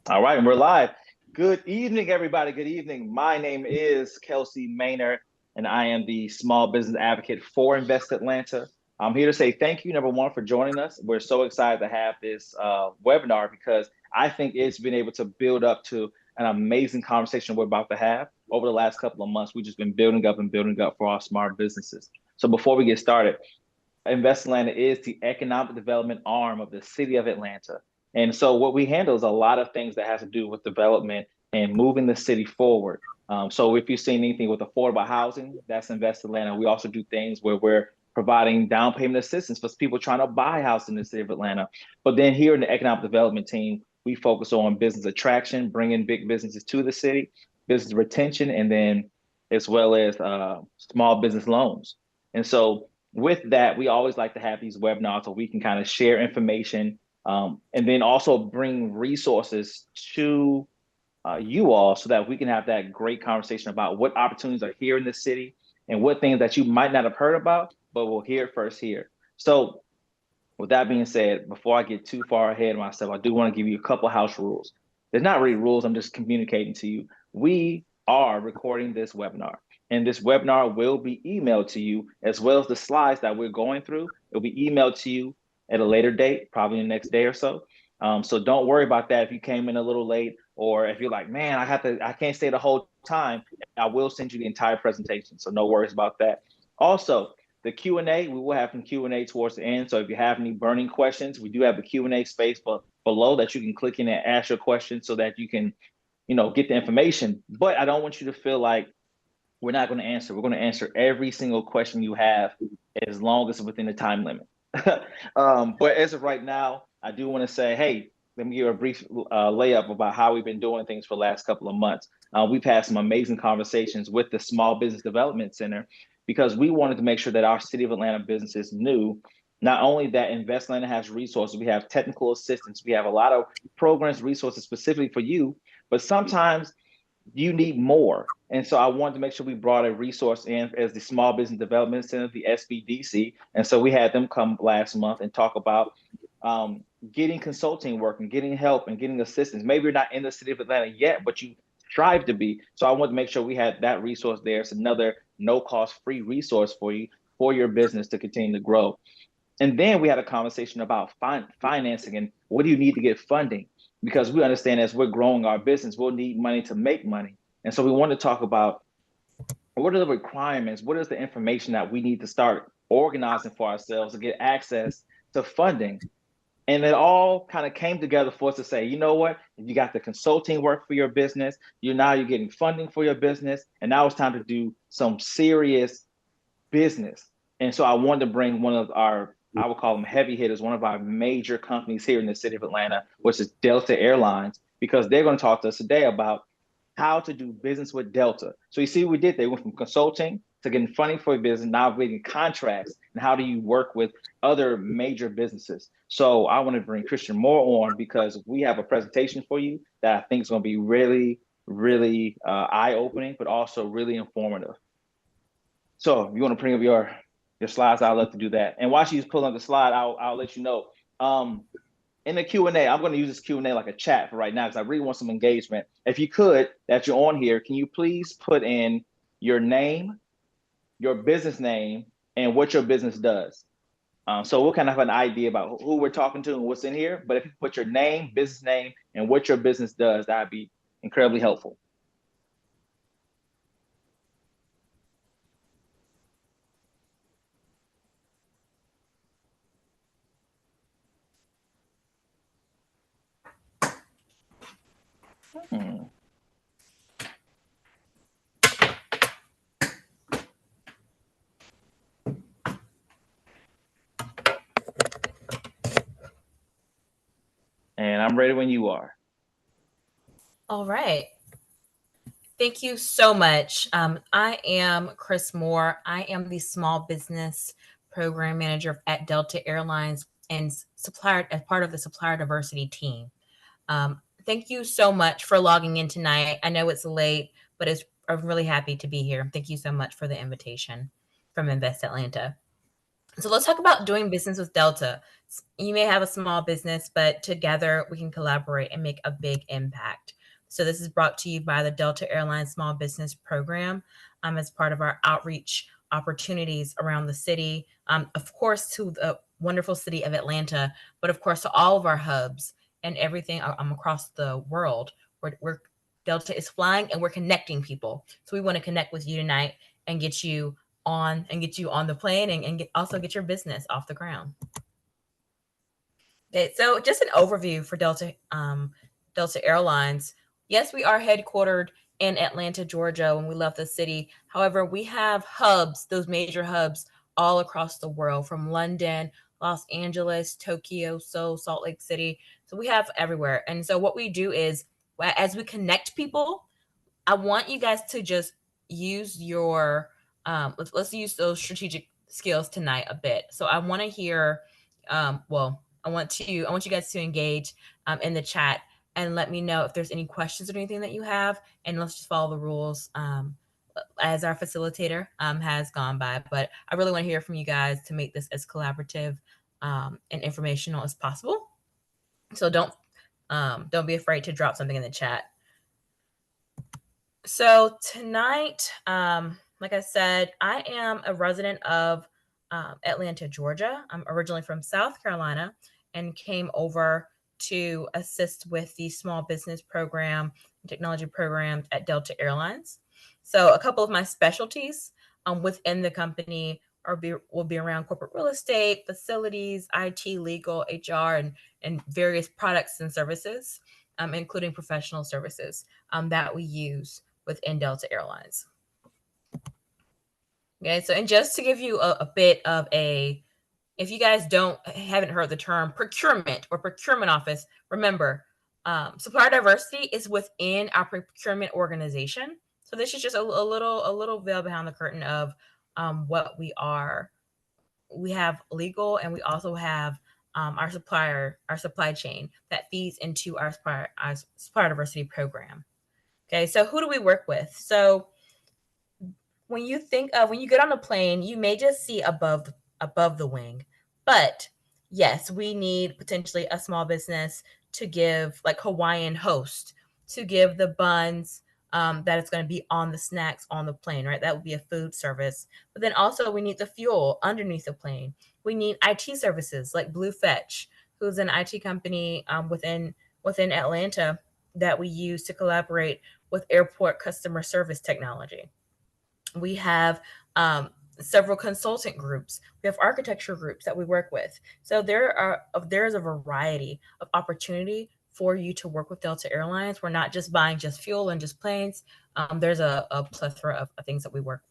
All right, and we're live. Good evening, everybody. Good evening. My name is Kelsey Maynard, and I am the small business advocate for Invest Atlanta. I'm here to say thank you, number one, for joining us. We're so excited to have this webinar because I think it's been able to build up to an amazing conversation we're about to have. Over the last couple of months, we've just been building up and building up for our smart businesses. So before we get started, Invest Atlanta is the economic development arm of the city of Atlanta. And so what we handle is a lot of things that has to do with development and moving the city forward. So if you've seen anything with affordable housing, that's Invest Atlanta. We also do things where we're providing down payment assistance for people trying to buy a house in the city of Atlanta. But then here in the economic development team, we focus on business attraction, bringing big businesses to the city, business retention, and then as well as small business loans. And so with that, we always like to have these webinars so we can kind of share information and then also bring resources to you all so that we can have that great conversation about what opportunities are here in the city and what things that you might not have heard about, but we'll hear it first here. So with that being said, before I get too far ahead of myself, I do want to give you a couple of house rules. There's not really rules, I'm just communicating to you. We are recording this webinar, and this webinar will be emailed to you as well as the slides that we're going through. It'll be emailed to you at a later date, probably the next day or so. So don't worry about that if you came in a little late or if you're like, man, I can't stay the whole time. I will send you the entire presentation. So no worries about that. Also, the Q&A, we will have some Q&A towards the end. So if you have any burning questions, we do have a Q&A space below that you can click in and ask your questions so that you can, get the information. But I don't want you to feel like we're not going to answer. We're going to answer every single question you have as long as it's within the time limit. But as of right now, I do want to say, hey, let me give a brief layup about how we've been doing things for the last couple of months. We've had some amazing conversations with the Small Business Development Center because we wanted to make sure that our City of Atlanta businesses knew not only that Invest Atlanta has resources, we have technical assistance, we have a lot of programs, resources specifically for you, but sometimes you need more. And so I wanted to make sure we brought a resource in as the Small Business Development Center, the SBDC. And so we had them come last month and talk about getting consulting work and getting help and getting assistance. Maybe you're not in the city of Atlanta yet, but you strive to be. So I wanted to make sure we had that resource there. It's another no cost free resource for you, for your business to continue to grow. And then we had a conversation about financing and what do you need to get funding? Because we understand as we're growing our business, we'll need money to make money. And so we want to talk about what are the requirements? What is the information that we need to start organizing for ourselves to get access to funding? And it all kind of came together for us to say, you know what? You got the consulting work for your business. You're getting funding for your business. And now it's time to do some serious business. And so I wanted to bring one of our, I would call them heavy hitters, one of our major companies here in the city of Atlanta, which is Delta Airlines, because they're going to talk to us today about how to do business with Delta. So you see what we did? They went from consulting to getting funding for a business, now getting contracts, and how do you work with other major businesses? So I want to bring Christian Moore on because we have a presentation for you that I think is going to be really, really eye-opening, but also really informative. So if you want to bring up your slides, I'd love to do that. And while she's pulling up the slide, I'll let you know. In the Q&A, I'm going to use this Q&A like a chat for right now because I really want some engagement. If you could, that you're on here, can you please put in your name, your business name, and what your business does? So we'll kind of have an idea about who we're talking to and what's in here. But if you put your name, business name, and what your business does, that'd be incredibly helpful. Hmm. And I'm ready when you are. All right. Thank you so much. I am Chris Moore. I am the Small Business Program Manager at Delta Airlines and supplier as part of the Supplier Diversity team. Thank you so much for logging in tonight. I know it's late, but I'm really happy to be here. Thank you so much for the invitation from Invest Atlanta. So let's talk about doing business with Delta. You may have a small business, but together we can collaborate and make a big impact. So this is brought to you by the Delta Airlines Small Business Program, as part of our outreach opportunities around the city. Of course, to the wonderful city of Atlanta, but of course to all of our hubs and everything across the world. We're Delta is flying and we're connecting people. So we want to connect with you tonight and get you on the plane and also get your business off the ground. Okay, so just an overview for Delta Airlines. Yes, we are headquartered in Atlanta, Georgia, when we left the city. However, we have hubs, those major hubs, all across the world, from London, Los Angeles, Tokyo, Seoul, Salt Lake City. So we have everywhere. And so what we do is, as we connect people, I want you guys to just use your let's use those strategic skills tonight a bit. So I want to hear I want you guys to engage in the chat and let me know if there's any questions or anything that you have, and let's just follow the rules as our facilitator has gone by. But I really want to hear from you guys to make this as collaborative and informational as possible. So don't be afraid to drop something in the chat. So tonight, like I said, I am a resident of Atlanta, Georgia. I'm originally from South Carolina and came over to assist with the small business program and technology programs at Delta Airlines. So a couple of my specialties within the company will be around corporate real estate, facilities, IT, legal, HR, and various products and services, including professional services that we use within Delta Airlines. Okay, so and just to give you a bit of a, if you guys haven't heard the term procurement or procurement office, remember, supplier diversity is within our procurement organization. So this is just a little veil behind the curtain of what we are. We have legal, and we also have our supply chain that feeds into our supplier diversity program. Okay, so who do we work with? So when you think of when you get on a plane, you may just see above the wing. But yes, we need potentially a small business to give, like Hawaiian Host, to give the buns that it's going to be on the snacks on the plane, right? That would be a food service. But then also we need the fuel underneath the plane. We need IT services like Blue Fetch, who's an IT company within Atlanta that we use to collaborate with airport customer service technology. We have several consultant groups. We have architecture groups that we work with. So there is a variety of opportunity for you to work with Delta Airlines. We're not just buying just fuel and just planes. There's a plethora of things that we work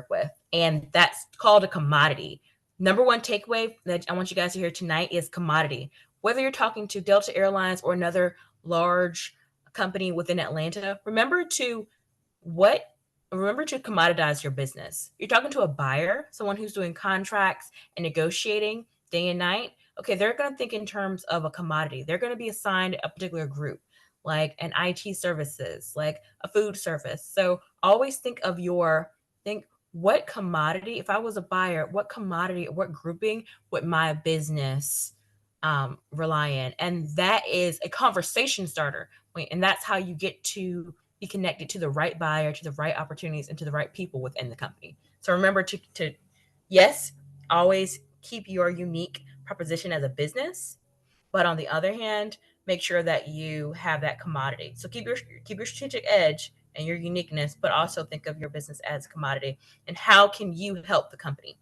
with, and that's called a commodity. Number one takeaway that I want you guys to hear tonight is commodity. Whether you're talking to Delta Airlines or another large company within Atlanta, what remember to commoditize your business. You're talking to a buyer, someone who's doing contracts and negotiating day and night. Okay, they're going to think in terms of a commodity. They're going to be assigned a particular group, like an IT services, like a food service. So always think what commodity, if I was a buyer, what commodity, what grouping would my business rely in? And that is a conversation starter. And that's how you get to be connected to the right buyer, to the right opportunities, and to the right people within the company. So remember to yes, always keep your unique proposition as a business, but on the other hand, make sure that you have that commodity. So keep your strategic edge and your uniqueness, but also think of your business as a commodity, and how can you help the company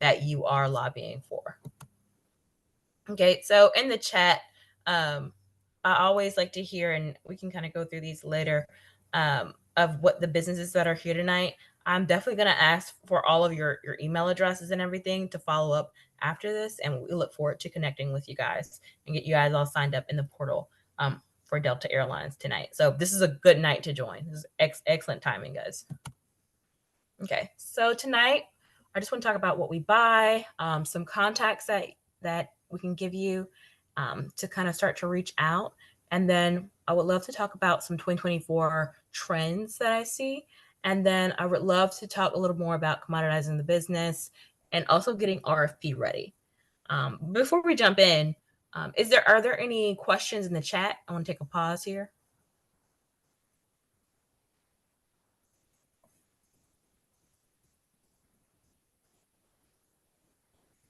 that you are lobbying for. Okay, so in the chat, I always like to hear, and we can kind of go through these later, of what the businesses that are here tonight. I'm definitely going to ask for all of your email addresses and everything to follow up after this, and we look forward to connecting with you guys and get you guys all signed up in the portal for Delta Airlines tonight. So this is a good night to join. This is excellent timing, guys. Okay, so tonight I just want to talk about what we buy, some contacts that we can give you to kind of start to reach out, and then I would love to talk about some 2024 trends that I see, and then I would love to talk a little more about commoditizing the business and also getting RFP ready. Before we jump in, are there any questions in the chat? I want to take a pause here.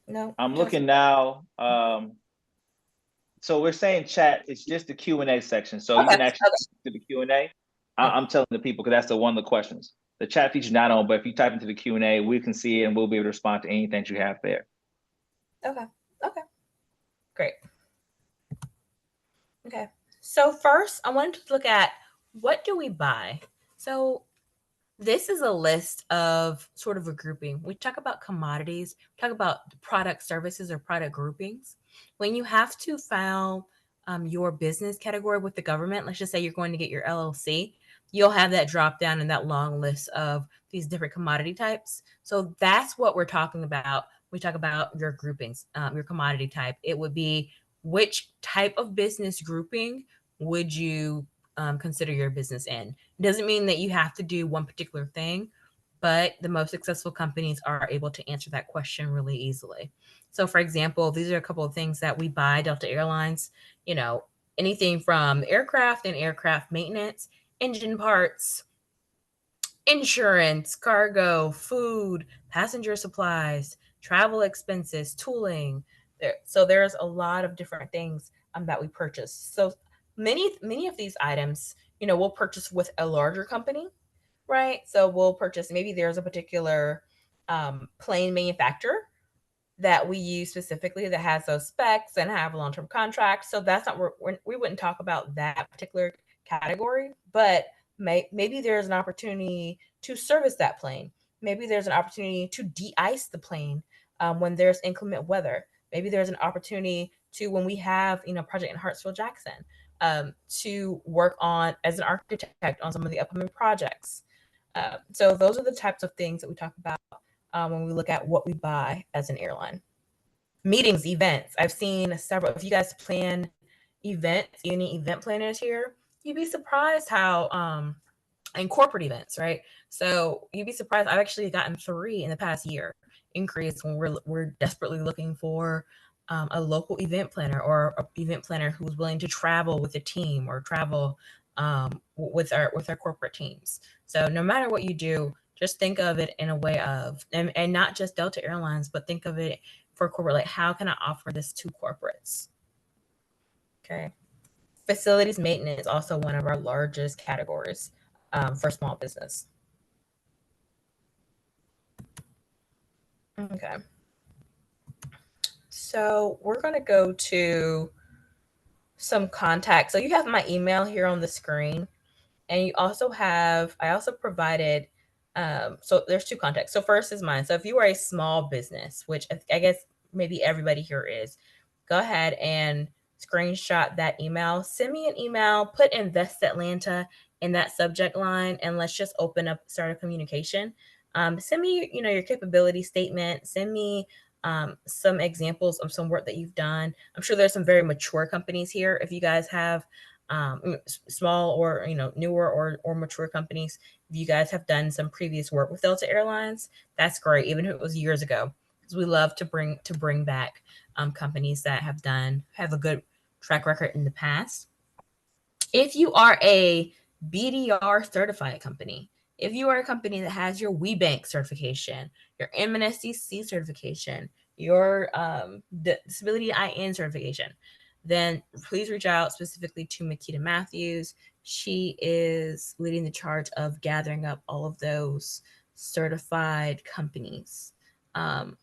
No, I'm Kelsey? looking now. So we're saying chat. It's just the Q&A section. So you Okay, can actually okay. type into the Q&A. Mm, I'm telling the people because that's the one of the questions. The chat feature's not on, but if you type into the Q&A, we can see it and we'll be able to respond to anything you have there. okay, okay, great. Okay, so first I wanted to look at what do we buy. So this is a list of sort of a grouping. We talk about commodities, we talk about product services or product groupings. When you have to file your business category with the government, let's just say you're going to get your LLC, you'll have that drop down in that long list of these different commodity types. So that's what we're talking about. We talk about your groupings, your commodity type. It would be which type of business grouping would you consider your business in. It doesn't mean that you have to do one particular thing, but the most successful companies are able to answer that question really easily. So, for example, these are a couple of things that we buy Delta Airlines, you know, anything from aircraft and aircraft maintenance, engine parts, insurance, cargo, food, passenger supplies, travel expenses, tooling. So there's a lot of different things that we purchase. So many of these items, we'll purchase with a larger company, right? So we'll purchase, maybe there's a particular plane manufacturer that we use specifically that has those specs and have a long-term contract. So that's not we wouldn't talk about that particular category, but maybe there's an opportunity to service that plane. Maybe there's an opportunity to de-ice the plane when there's inclement weather. Maybe there's an opportunity to, when we have project in Hartsfield Jackson, to work on as an architect on some of the upcoming projects. So those are the types of things that we talk about when we look at what we buy as an airline. Meetings, events. I've seen several. If you guys plan events, any event planners here, you'd be surprised how and corporate events, right? So you'd be surprised. I've actually gotten 3 in the past year increase when we're desperately looking for a local event planner or an event planner who's willing to travel with a team or travel with our corporate teams. So no matter what you do, just think of it in a way of, and not just Delta Airlines, but think of it for corporate, like how can I offer this to corporates? Okay. Facilities maintenance is also one of our largest categories for small business. Okay. So we're going to go to some contacts. So you have my email here on the screen. And I also provided, so there's 2 contacts. So first is mine. So if you are a small business, which I guess maybe everybody here is, go ahead and screenshot that email. Send me an email, put Invest Atlanta in that subject line, and let's just start a communication. Send me, your capability statement. Send me some examples of some work that you've done. I'm sure there's some very mature companies here. If you guys have small or newer or mature companies, if you guys have done some previous work with Delta Airlines, that's great, even if it was years ago, because we love to bring back companies that have a good track record in the past. If you are a BDR certified company, if you are a company that has your WeBank certification, your MNSDC certification, your Disability IN certification, then please reach out specifically to Makita Matthews. She is leading the charge of gathering up all of those certified companies. And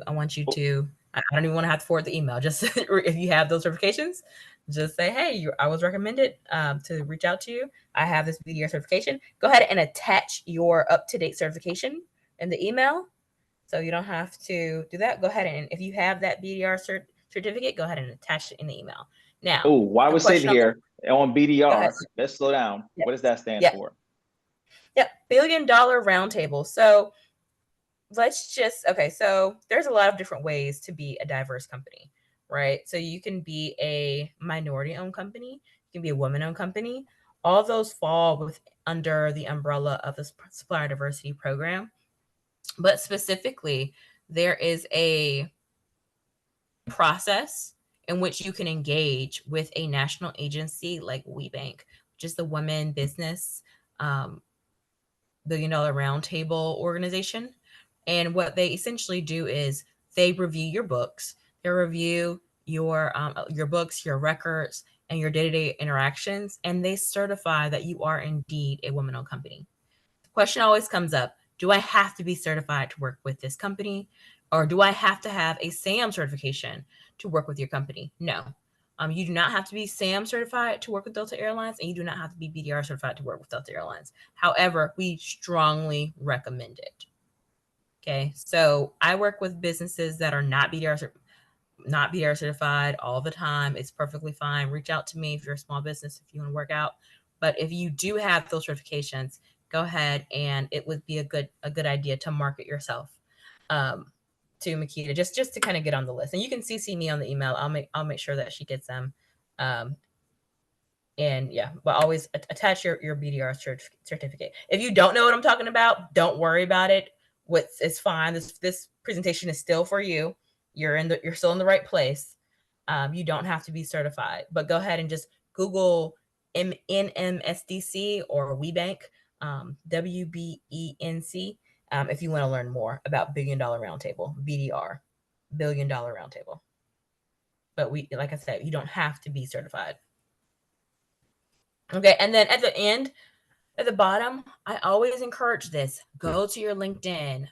I want you to, I don't even want to have to forward the email. Just if you have those certifications, just say, hey, I was recommended to reach out to you. I have this BDR certification. Go ahead and attach your up-to-date certification in the email. So you don't have to do that. Go ahead and if you have that BDR certificate, go ahead and attach it in the email. Now, Oh, why the we sit question on here on go ahead. BDR? Let's slow down. Yep. What does that stand Yep. for? Yep. $1 billion roundtable. So so there's a lot of different ways to be a diverse company, right? So you can be a minority owned company, you can be a woman owned company. All those fall under the umbrella of the supplier diversity program. But specifically, there is a process in which you can engage with a national agency like WeBank, which is the Women Business um, $1 billion Roundtable organization. And what they essentially do is they review your books, they review your books, your records, and your day-to-day interactions, and they certify that you are indeed a woman-owned company. The question always comes up: do I have to be certified to work with this company? Or do I have to have a SAM certification to work with your company? No. You do not have to be SAM certified to work with Delta Airlines, and you do not have to be BDR certified to work with Delta Airlines. However, we strongly recommend it. Okay, so I work with businesses that are not BDR certified all the time. It's perfectly fine. Reach out to me if you're a small business, if you want to work out. But if you do have those certifications, go ahead, and it would be a good idea to market yourself um, to Makita, just to kind of get on the list. And you can CC me on the email. I'll make sure that she gets them. Um, and yeah, but always attach your BDR certificate. If you don't know what I'm talking about, don't worry about it. It's fine. This presentation is still for you. You're still in the right place. You don't have to be certified, but go ahead and just Google NMSDC or WeBank, WBENC, if you want to learn more about $1 billion Roundtable, BDR, $1 billion Roundtable. But like I said, you don't have to be certified. Okay, and then at the bottom, I always encourage this: go to your LinkedIn.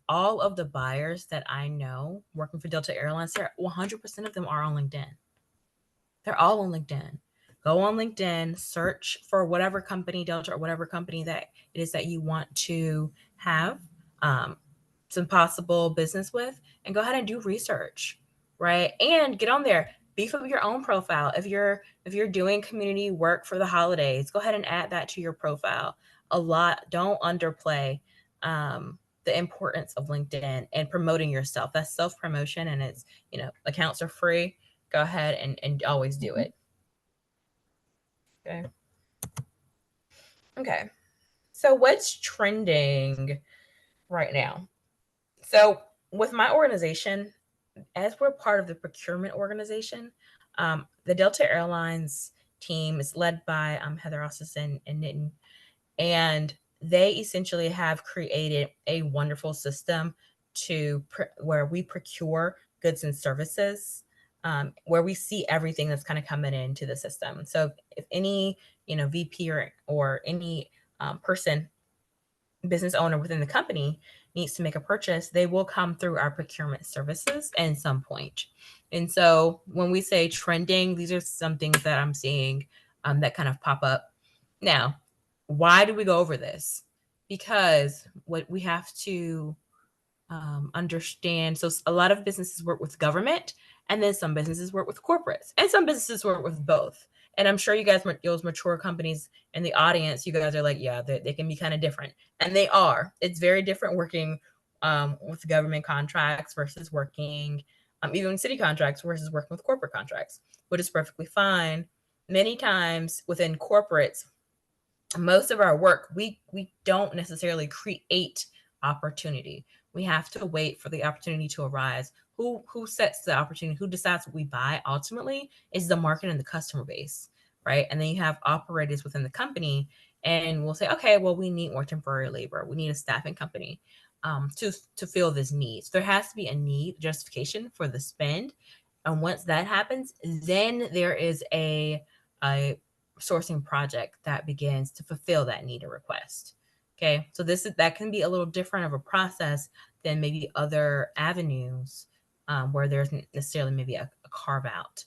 All of the buyers that I know working for Delta Airlines, 100% of them are on LinkedIn. They're all on LinkedIn. Go on LinkedIn, search for whatever company, Delta, or whatever company that it is that you want to have um, some possible business with, and go ahead and do research, right? And get on there, beef up your own profile. If you're doing community work for the holidays, go ahead and add that to your profile. Don't underplay the importance of LinkedIn and promoting yourself. That's self promotion, and accounts are free. Go ahead and always do Mhm. it. Okay. Okay. So what's trending right now? So with my organization, as we're part of the procurement organization, the Delta Airlines team is led by Heather Ossis and Nitin, and they essentially have created a wonderful system where we procure goods and services, where we see everything that's kind of coming into the system. So if any VP or any person, business owner within the company, needs to make a purchase, they will come through our procurement services at some point. And so when we say trending, these are some things that I'm seeing that kind of pop up. Now, why do we go over this? Because what we have to understand, so a lot of businesses work with government, and then some businesses work with corporates, and some businesses work with both. And I'm sure you guys, those mature companies in the audience, you guys are like, yeah, they can be kind of different. And they are. It's very different working with government contracts versus working, even city contracts versus working with corporate contracts, which is perfectly fine. Many times within corporates, most of our work, we don't necessarily create opportunity. We have to wait for the opportunity to arise. Who sets the opportunity? Who decides what we buy ultimately is the market and the customer base, right? And then you have operators within the company, and we'll say, okay, well, we need more temporary labor. We need a staffing company to fill this need. So there has to be a need justification for the spend, and once that happens, then there is a sourcing project that begins to fulfill that need or request. Okay, so that can be a little different of a process than maybe other avenues where there's necessarily maybe a carve out.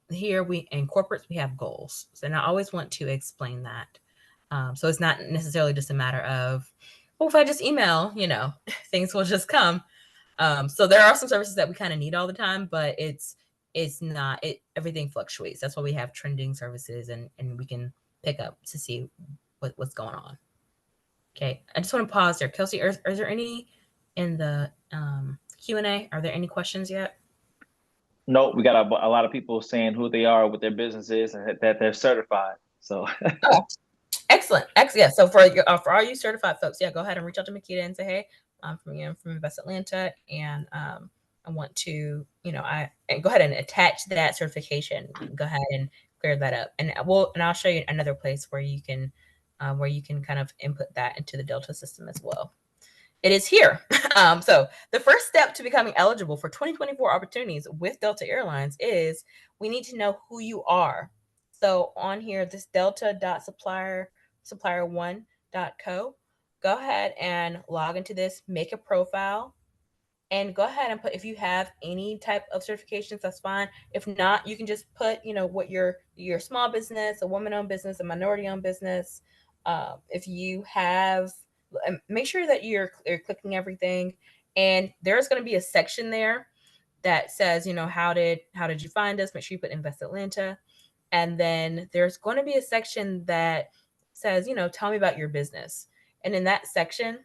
Here we in corporates we have goals, so and I always want to explain that. So it's not necessarily just a matter of, well, if I just email, things will just come. So there are some services that we kind of need all the time, but it's not it everything fluctuates. That's why we have trending services, and we can pick up to see what's going on. Okay, I just want to pause there. Kelsey, are there any in the Q&A? Are there any questions yet? No, we got a lot of people saying who they are, what their business is, and that they're certified. So Oh, excellent. Yeah. So for all you certified folks, yeah, go ahead and reach out to Makita and say, hey, from Invest Atlanta, and I want to, and go ahead and attach that certification. You can go ahead and clear that up, and I'll show you another place where you can kind of input that into the Delta system as well. It is here. So the first step to becoming eligible for 2024 opportunities with Delta Airlines is we need to know who you are. So on here, this delta.supplier1.co, go ahead and log into this, make a profile, and go ahead and put, if you have any type of certifications, that's fine. If not, you can just put, what your small business, a woman-owned business, a minority-owned business. If you have, make sure that you're clicking everything, and there's going to be a section there that says, how did you find us? Make sure you put Invest Atlanta, and then there's going to be a section that says, tell me about your business. And in that section,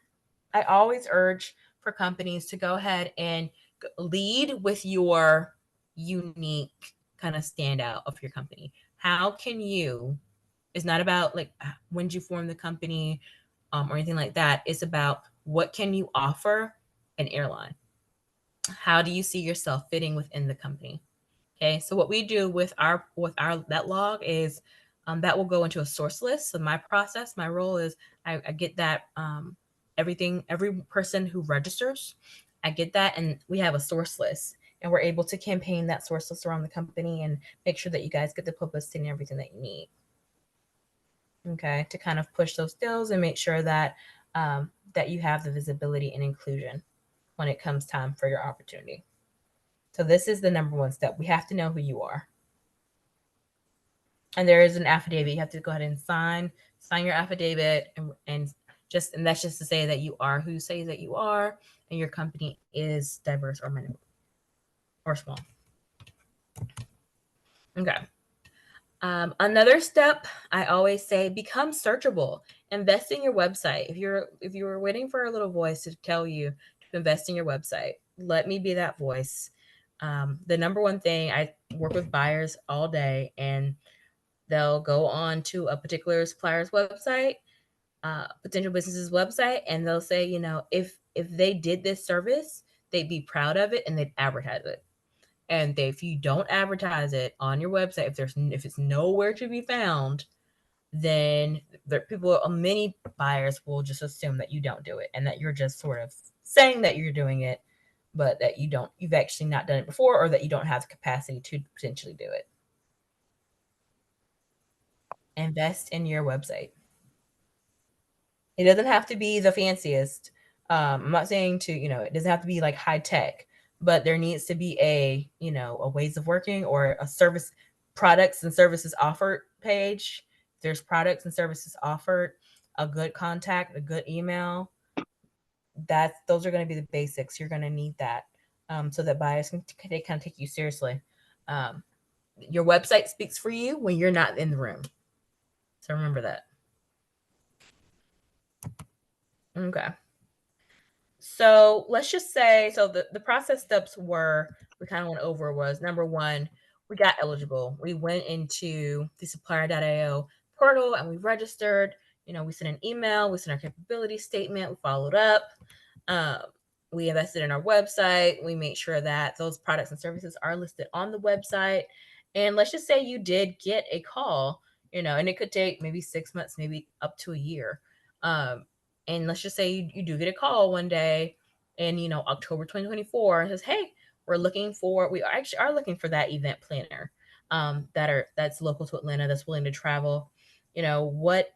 I always urge for companies to go ahead and lead with your unique kind of standout of your company. How can you? It's not about like when did you form the company, or anything like that. It's about what can you offer an airline. How do you see yourself fitting within the company? Okay, so what we do with our that log is, that will go into a source list. So my process, my role is I get that, every person who registers, I get that, and we have a source list, and we're able to campaign that source list around the company and make sure that you guys get the publicity and everything that you need. Okay, to kind of push those deals and make sure that you have the visibility and inclusion when it comes time for your opportunity. So this is the number one step. We have to know who you are. And there is an affidavit. You have to go ahead and sign your affidavit, and that's just to say that you are who you say that you are, and your company is diverse or minor or small. Okay. Another step I always say, become searchable. Invest in your website. If you're waiting for a little voice to tell you to invest in your website, let me be that voice. The number one thing, I work with buyers all day, and they'll go on to a particular supplier's website, potential business's website, and they'll say, if they did this service, they'd be proud of it and they'd advertise it. And if you don't advertise it on your website, if it's nowhere to be found, then many buyers will just assume that you don't do it, and that you're just sort of saying that you're doing it, but that you've actually not done it before, or that you don't have the capacity to potentially do it. Invest in your website. It doesn't have to be the fanciest. I'm not saying it doesn't have to be like high tech, but there needs to be a ways of working, or a service, products and services offered page. If there's products and services offered, a good contact, a good email. Those are going to be the basics. You're going to need that, so that buyers they kind of take you seriously. Um, your website speaks for you when you're not in the room. So remember that. Okay. So let's just say, so the process steps we kind of went over was, number one, we got eligible. We went into the supplier.io portal and we registered. We sent an email, we sent our capability statement, we followed up. Um, we invested in our website. We made sure that those products and services are listed on the website. And let's just say you did get a call, and it could take maybe 6 months, maybe up to a year. Um, and let's just say you do get a call one day in, October 2024, and says, hey, we actually are looking for that event planner, that's local to Atlanta, that's willing to travel. What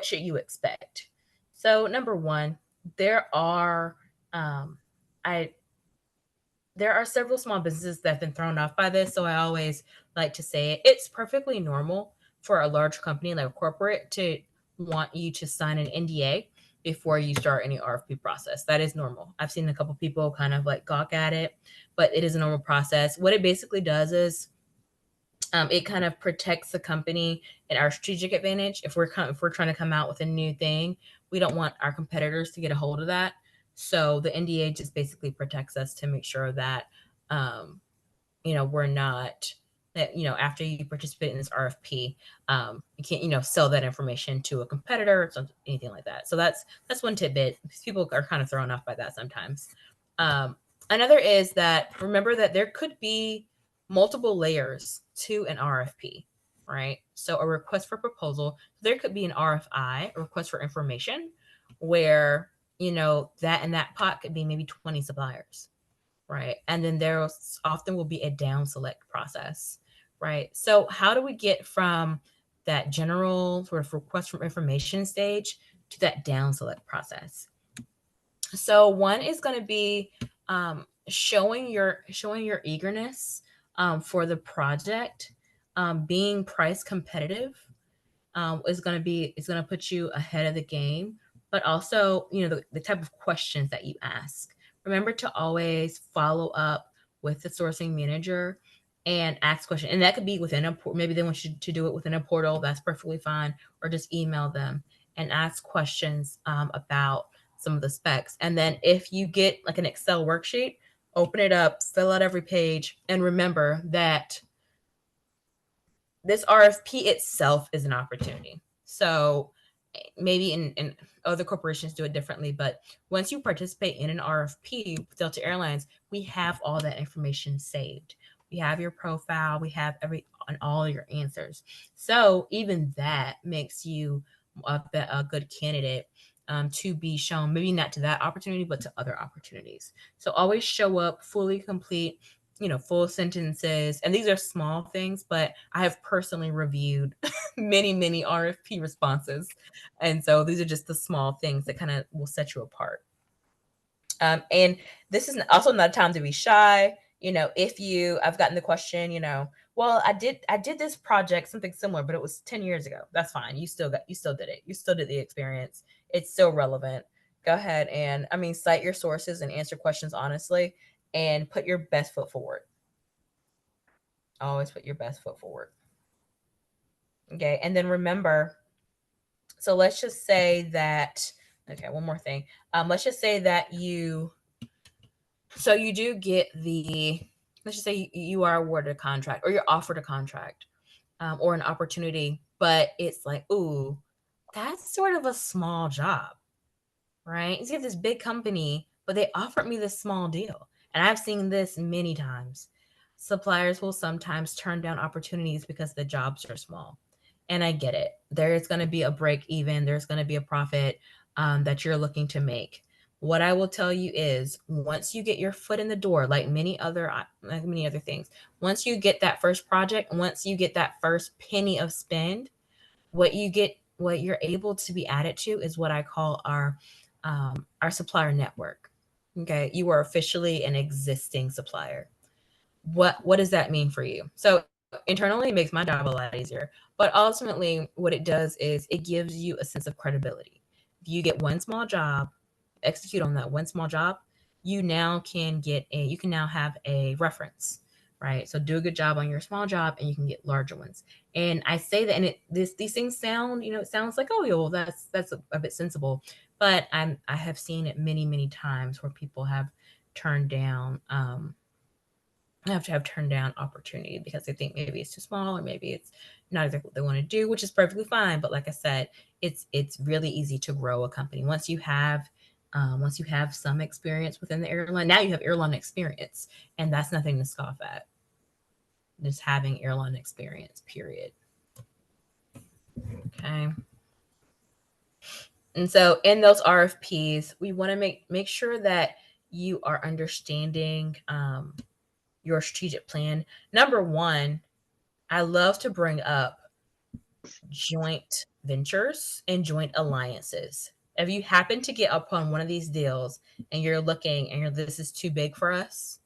should you expect? So number one, there are um, I there are several small businesses that have been thrown off by this. So I always like to say it's perfectly normal for a large company like a corporate to want you to sign an NDA before you start any RFP process. That is normal. I've seen a couple people kind of like gawk at it, but it is a normal process. What it basically does is, it kind of protects the company and our strategic advantage. If we're trying to come out with a new thing, we don't want our competitors to get a hold of that. So the NDA just basically protects us to make sure that, we're not. that after you participate in this RFP, you can't sell that information to a competitor or something, anything like that. So that's one tidbit. People are kind of thrown off by that sometimes. Another is that remember that there could be multiple layers to an RFP, right? So a request for proposal, there could be an RFI, a request for information, where that in that pot could be maybe 20 suppliers, right? And then there often will be a down select process, right? So how do we get from that general sort of request for information stage to that down select process? So one is going to be showing your eagerness for the project, being price competitive, is going to put you ahead of the game. But also, the type of questions that you ask. Remember to always follow up with the sourcing manager and ask questions. And that could be within maybe they want you to do it within a portal. That's perfectly fine. Or just email them and ask questions about some of the specs. And then if you get like an Excel worksheet, open it up, fill out every page, and remember that this RFP itself is an opportunity. So maybe in other corporations do it differently, but once you participate in an RFP with Delta Airlines, we have all that information saved. We have your profile, we have all your answers. So even that makes you a good candidate to be shown, maybe not to that opportunity, but to other opportunities. So always show up fully complete, full sentences. And these are small things, but I have personally reviewed many RFP responses. And so these are just the small things that kind of will set you apart. And this is also not a time to be shy. I've gotten the question, well, I did this project, something similar, but it was 10 years ago. That's fine. You still did it. You still did the experience. It's still relevant. Go ahead and, cite your sources and answer questions honestly and put your best foot forward. Always put your best foot forward. Okay. And then remember, so let's just say that, okay, one more thing. Let's just say that you do get let's just say you are awarded a contract or you're offered a contract or an opportunity, but it's like, ooh, that's sort of a small job, right? You have this big company, but they offered me this small deal. And I've seen this many times. Suppliers will sometimes turn down opportunities because the jobs are small. And I get it. There's going to be a break even, there's going to be a profit that you're looking to make. What I will tell you is once you get your foot in the door, like many other things, once you get that first project, once you get that first penny of spend, what you're able to be added to is what I call our supplier network. Okay, you are officially an existing supplier. What does that mean for you? So internally, it makes my job a lot easier, but ultimately, what it does is it gives you a sense of credibility. If you get one small job, execute on that one small job, you can now have a reference, right? So do a good job on your small job, and you can get larger ones. And I say that, and these things sound, it sounds like, oh, yeah, well, that's a bit sensible, but I have seen it many times where people turned down have turned down opportunity because they think maybe it's too small or maybe it's not exactly what they want to do, which is perfectly fine. But like I said, it's really easy to grow a company once you have some experience within the airline. Now you have airline experience, and that's nothing to scoff at. Just having airline experience, period. Okay. And so in those RFPs, we want to make sure that you are understanding your strategic plan. Number one, I love to bring up joint ventures and joint alliances. If you happen to get upon one of these deals and you're looking and this is too big for us,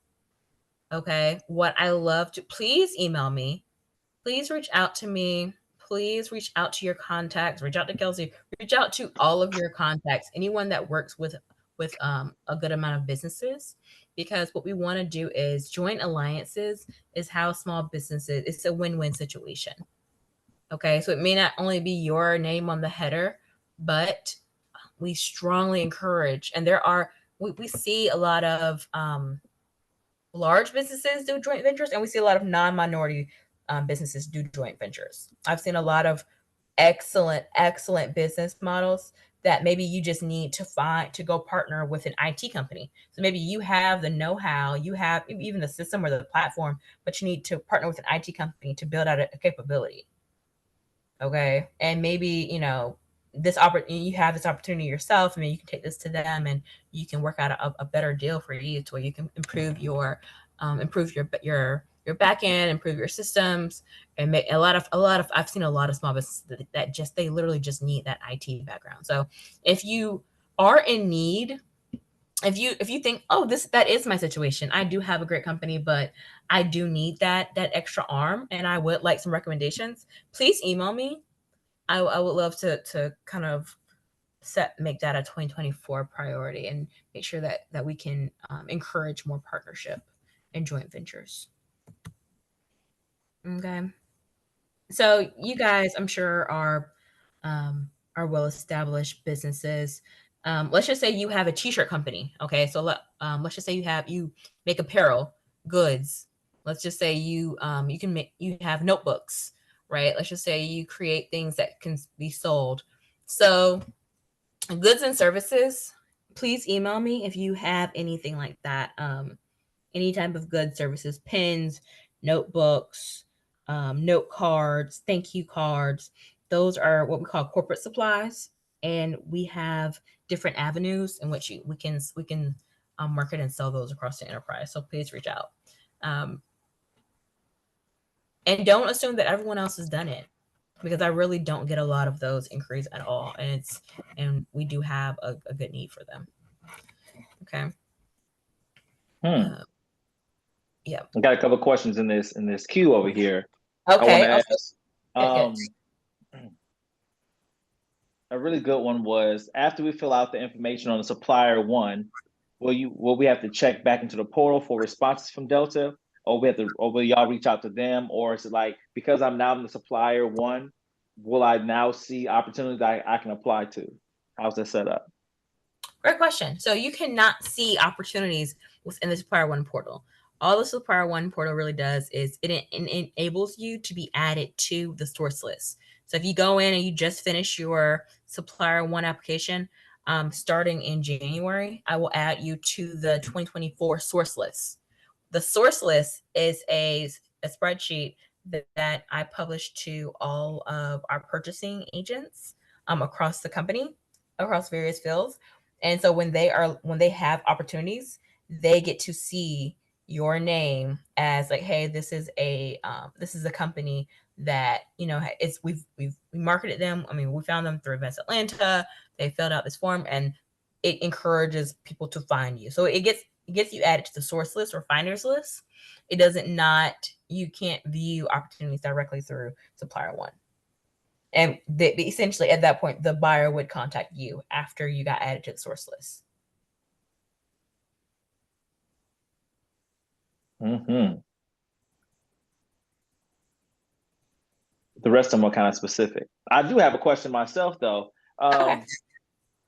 okay, what I love to, please email me. Please reach out to me. Please reach out to your contacts. Reach out to Kelsey. Reach out to all of your contacts. Anyone that works with a good amount of businesses, because what we want to do is joint alliances is how small businesses. It's a win-win situation. Okay, so it may not only be your name on the header, but we strongly encourage, and we see a lot of large businesses do joint ventures, and we see a lot of non-minority businesses do joint ventures. I've seen a lot of excellent business models that maybe you just need to go partner with an IT company. So maybe you have the know-how, you have even the system or the platform, but you need to partner with an IT company to build out a capability. Okay. And maybe, you have this opportunity yourself. I mean, you can take this to them and you can work out a better deal for you to where you can improve your back end, improve your systems, and make a lot of I've seen a lot of small businesses that just they literally just need that IT background. So if you are in need, if you think, oh, this that is my situation, I do have a great company, but I do need that extra arm and I would like some recommendations, please email me. I would love to kind of make that a 2024 priority and make sure that we can encourage more partnership and joint ventures. Okay. So you guys, I'm sure, are well established businesses. Let's just say you have a t-shirt company. Okay, so let's just say you make apparel goods. Let's just say you have notebooks, right? Let's just say you create things that can be sold. So goods and services, please email me if you have anything like that. Any type of goods, services, pens, notebooks, note cards, thank you cards. Those are what we call corporate supplies, and we have different avenues in which we can market and sell those across the enterprise. So please reach out, um, and don't assume that everyone else has done it, because I really don't get a lot of those inquiries at all, and we do have a good need for them. Okay. Hmm. Uh, yeah. I got a couple of questions in this queue over here. I want Okay. to Okay. ask. Good. Um, a really good one was after we fill out the information on the supplier one, will we have to check back into the portal for responses from Delta, or will y'all reach out to them, or is it like because I'm now in the supplier one, will I now see opportunities I can apply to? How's that set up? Great question. So you cannot see opportunities within the Supplier One portal. All the Supplier One portal really does is it enables you to be added to the source list. So if you go in and you just finish your Supplier One application, starting in January, I will add you to the 2024 source list. The source list is a spreadsheet that I publish to all of our purchasing agents across the company, across various fields. And so when they have opportunities, they get to see your name as like, hey, this is a company that it's we marketed them. I mean, we found them through Events Atlanta. They filled out this form, and it encourages people to find you. So it gets you added to the source list or finders list. It doesn't not You can't view opportunities directly through Supplier One. And essentially at that point, the buyer would contact you after you got added to the source list. Hmm. The rest of them are kind of specific. I do have a question myself though. Okay.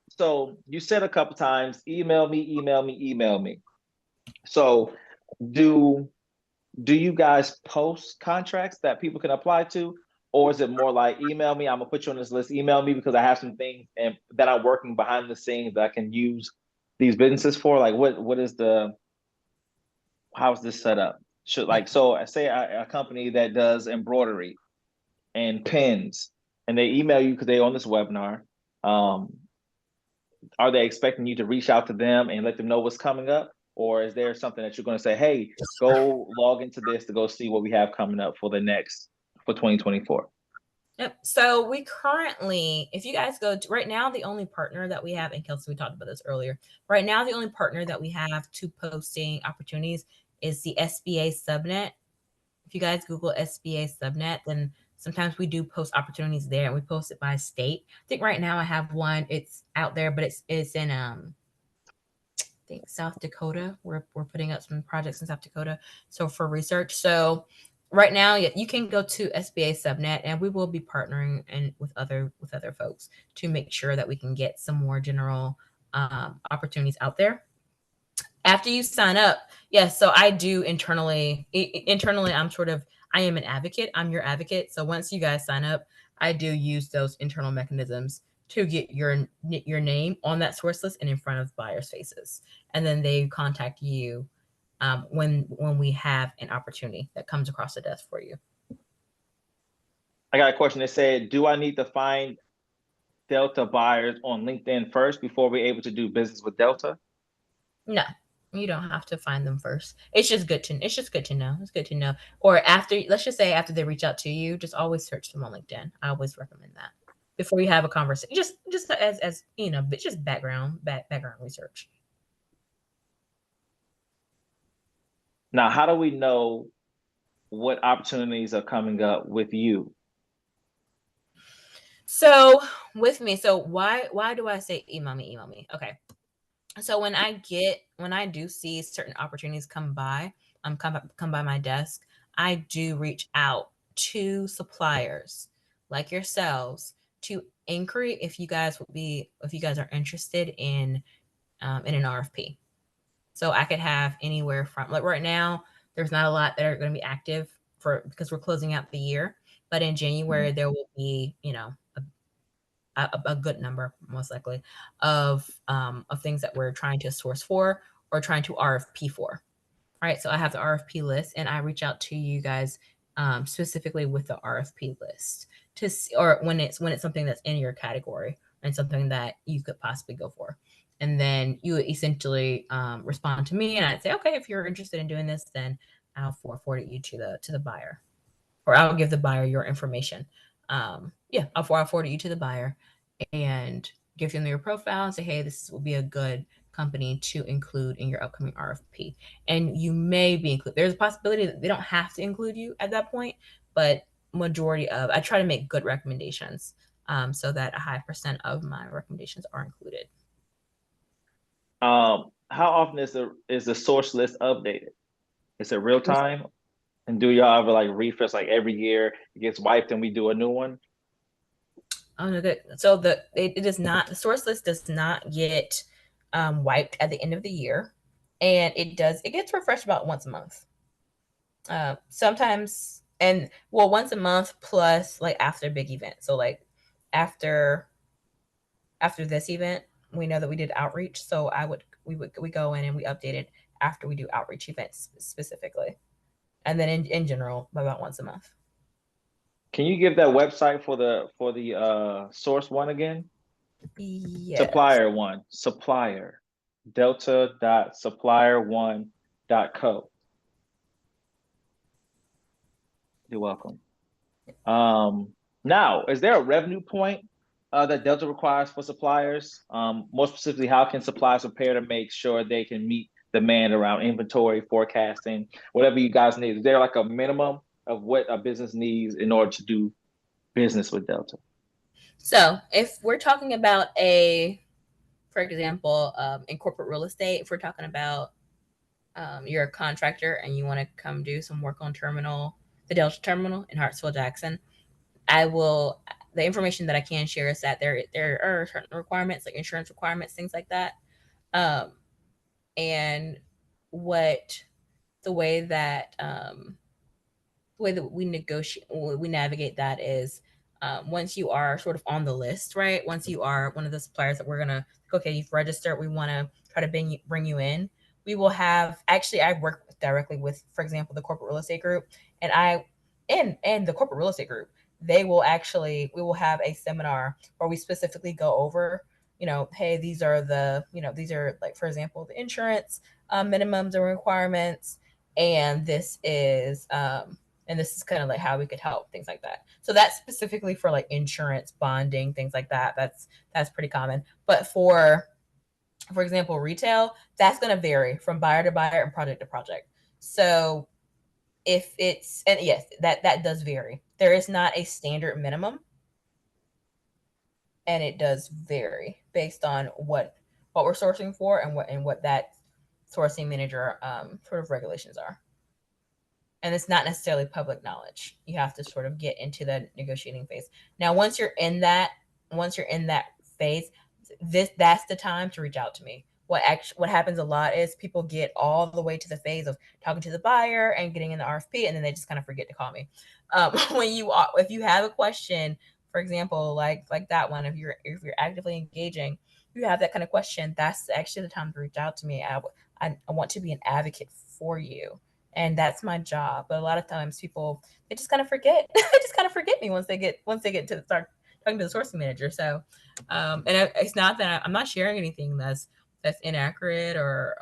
So you said a couple times, email me, email me, email me. So do do you guys post contracts that people can apply to, or is it more like email me? I'm gonna put you on this list. Email me because I have some things and that I'm working behind the scenes that I can use these businesses for. Like, what is the how is this set up? Should Yeah. like so I say a company that does embroidery and pins, and they email you because they're on this webinar. Um, are they expecting you to reach out to them and let them know what's coming up? Or is there something that you're going to say, hey, go log into this to go see what we have coming up for 2024? Yep. So we currently, if you guys go to right now, the only partner that we have, and Kelsey, we talked about this earlier. Right now, the only partner that we have to posting opportunities is the SBA subnet. If you guys Google SBA subnet, then sometimes we do post opportunities there, and we post it by state. I think right now I have one. It's out there, but it's in I think South Dakota. We're putting up some projects in South Dakota, so for research. So right now, yeah, you can go to SBA subnet, and we will be partnering and with other folks to make sure that we can get some more general opportunities out there. After you sign up, yes. So I do internally. Internally, I'm sort of I am an advocate. I'm your advocate. So once you guys sign up, I do use those internal mechanisms to get your name on that source list and in front of buyers' faces, and then they contact you when we have an opportunity that comes across the desk for you. I got a question that said, do I need to find Delta buyers on LinkedIn first before we're able to do business with Delta? No, you don't have to find them first. It's just good to know. It's good to know. Or after, let's just say after they reach out to you, just always search them on LinkedIn. I always recommend that before you have a conversation. Just as you know, but just background research. Now, how do we know what opportunities are coming up with you? So with me, so why do I say email me? Email me. Okay. So when I do see certain opportunities come by my desk, I do reach out to suppliers like yourselves to inquiry if you guys are interested in an RFP. So I could have anywhere from, like, right now, there's not a lot that are going to be active for because we're closing out the year, but in January there will be, a good number, most likely, of things that we're trying to source for or trying to RFP for. Right. So I have the RFP list, and I reach out to you guys specifically with the RFP list to see, or when it's something that's in your category and something that you could possibly go for. And then you would essentially respond to me, and I'd say, okay, if you're interested in doing this, then I'll forward you to the buyer, or I'll give the buyer your information. Yeah, I'll forward you to the buyer and give them your profile and say, hey, this will be a good company to include in your upcoming RFP. And you may be included. There's a possibility that they don't have to include you at that point, but I try to make good recommendations so that a high percent of my recommendations are included. How often is the source list updated? Is it real time? And do y'all ever like refresh like every year it gets wiped and we do a new one? Oh no, good. So it is not, the source list does not get wiped at the end of the year, and it gets refreshed about once a month. Sometimes, and well, once a month plus like after a big event. So like after after this event, we know that we did outreach. So we go in and we update it after we do outreach events specifically, and then in general about once a month. Can you give that website for the source one again? Yes. Supplier one, supplier, delta.supplier1.co. You're welcome. Now, is there a revenue point that Delta requires for suppliers? More specifically, how can suppliers prepare to make sure they can meet demand around inventory, forecasting, whatever you guys need? Is there like a minimum of what a business needs in order to do business with Delta? So if we're talking about for example, in corporate real estate, if we're talking about you're a contractor and you want to come do some work on the Delta terminal in Hartsville Jackson, I will. The information that I can share is that there are certain requirements like insurance requirements, things like that, um, and what the way that we navigate that is once you are sort of on the list, right? Once you are one of the suppliers that we're gonna, okay, you've registered, we want to try to bring you in. We will have, actually, I work directly with, for example, the corporate real estate group, and and the corporate real estate group, we will have a seminar where we specifically go over, hey, these are, like, for example, the insurance minimums and requirements, and this is kind of like how we could help, things like that. So that's specifically for like insurance, bonding, things like that. That's pretty common. But for example, retail, that's going to vary from buyer to buyer and project to project. So if it's, and yes, that does vary. There is not a standard minimum, and it does vary based on what we're sourcing for and what that sourcing manager sort of regulations are. And it's not necessarily public knowledge. You have to sort of get into the negotiating phase. Now, once you're in that phase, that's the time to reach out to me. what happens a lot is people get all the way to the phase of talking to the buyer and getting in the RFP, and then they just kind of forget to call me. If you have a question, for example, like that one, if you're actively engaging, you have that kind of question, that's actually the time to reach out to me. I want to be an advocate for you, and that's my job. But a lot of times people, they just kind of forget. They just kind of forget me once they get to start talking to the sourcing manager. So, it's not that I'm not sharing anything that's inaccurate or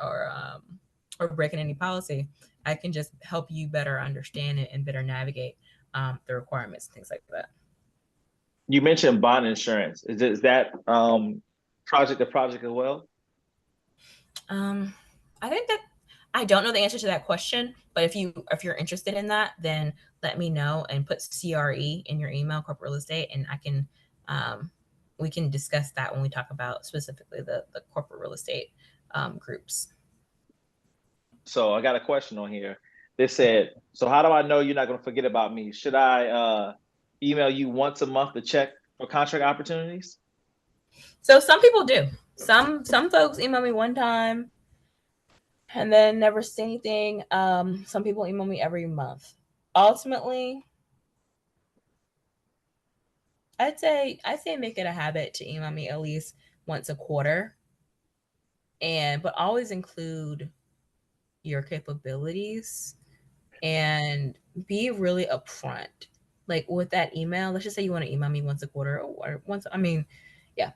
breaking any policy. I can just help you better understand it and better navigate the requirements and things like that. You mentioned bond insurance. Is that project to project as well? Um, I think that I don't know the answer to that question, but if you're interested in that, then let me know and put CRE in your email, corporate real estate, and um, we can discuss that when we talk about specifically the corporate real estate groups. So I got a question on here. They said, so how do I know you're not going to forget about me? Should I email you once a month to check for contract opportunities? So some people do. Some folks email me one time and then never say anything. Some people email me every month. Ultimately, I'd say make it a habit to email me at least once a quarter, but always include your capabilities and be really upfront. Like with that email, let's just say you want to email me once a quarter or once. I mean, yeah,